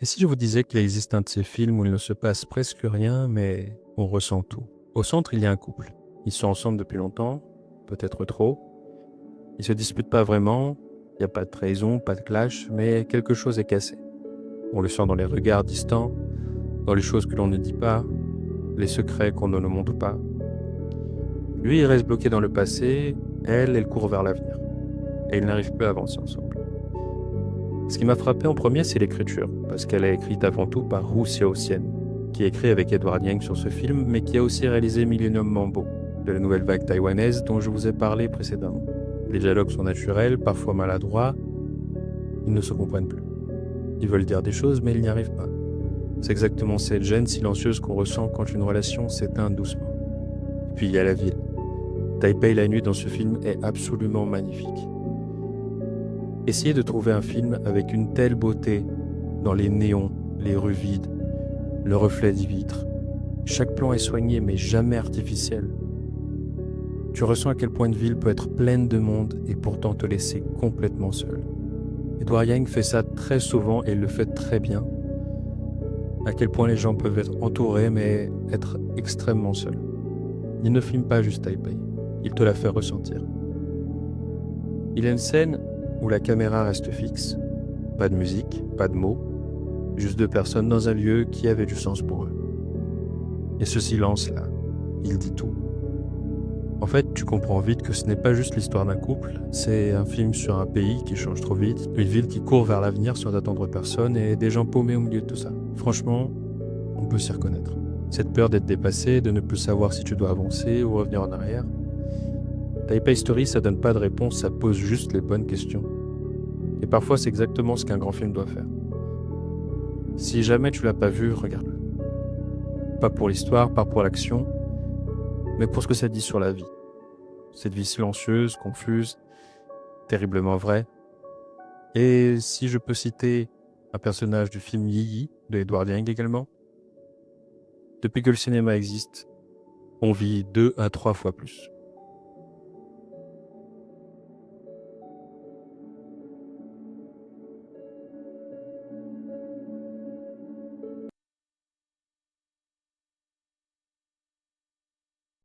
Et si je vous disais qu'il existe un de ces films où il ne se passe presque rien, mais on ressent tout? Au centre, il y a un couple. Ils sont ensemble depuis longtemps, peut-être trop. Ils se disputent pas vraiment, il n'y a pas de trahison, pas de clash, mais quelque chose est cassé. On le sent dans les regards distants, dans les choses que l'on ne dit pas, les secrets qu'on ne montre pas. Lui, il reste bloqué dans le passé, elle court vers l'avenir. Et ils n'arrivent plus à avancer ensemble. Ce qui m'a frappé en premier, c'est l'écriture, parce qu'elle est écrite avant tout par Hu Xiaoxian, qui a écrit avec Edward Yang sur ce film, mais qui a aussi réalisé Millennium Mambo, de la nouvelle vague taïwanaise dont je vous ai parlé précédemment. Les dialogues sont naturels, parfois maladroits, ils ne se comprennent plus. Ils veulent dire des choses, mais ils n'y arrivent pas. C'est exactement cette gêne silencieuse qu'on ressent quand une relation s'éteint doucement. Et puis il y a la ville. Taipei la nuit dans ce film est absolument magnifique. Essayez de trouver un film avec une telle beauté dans les néons, les rues vides, le reflet des vitres. Chaque plan est soigné mais jamais artificiel. Tu ressens à quel point une ville peut être pleine de monde et pourtant te laisser complètement seul. Edward Yang fait ça très souvent et il le fait très bien. À quel point les gens peuvent être entourés mais être extrêmement seuls. Il ne filme pas juste Taipei, il te la fait ressentir. Il y a une scène où la caméra reste fixe, pas de musique, pas de mots, juste deux personnes dans un lieu qui avait du sens pour eux. Et ce silence-là, il dit tout. En fait, tu comprends vite que ce n'est pas juste l'histoire d'un couple, c'est un film sur un pays qui change trop vite, une ville qui court vers l'avenir sans attendre personne et des gens paumés au milieu de tout ça. Franchement, on peut s'y reconnaître. Cette peur d'être dépassé, de ne plus savoir si tu dois avancer ou revenir en arrière. Taipei Story, ça donne pas de réponse, ça pose juste les bonnes questions. Et parfois, c'est exactement ce qu'un grand film doit faire. Si jamais tu l'as pas vu, regarde-le. Pas pour l'histoire, pas pour l'action, mais pour ce que ça dit sur la vie. Cette vie silencieuse, confuse, terriblement vraie. Et si je peux citer un personnage du film Yi Yi, de Edward Yang également, depuis que le cinéma existe, on vit 2 à 3 fois plus.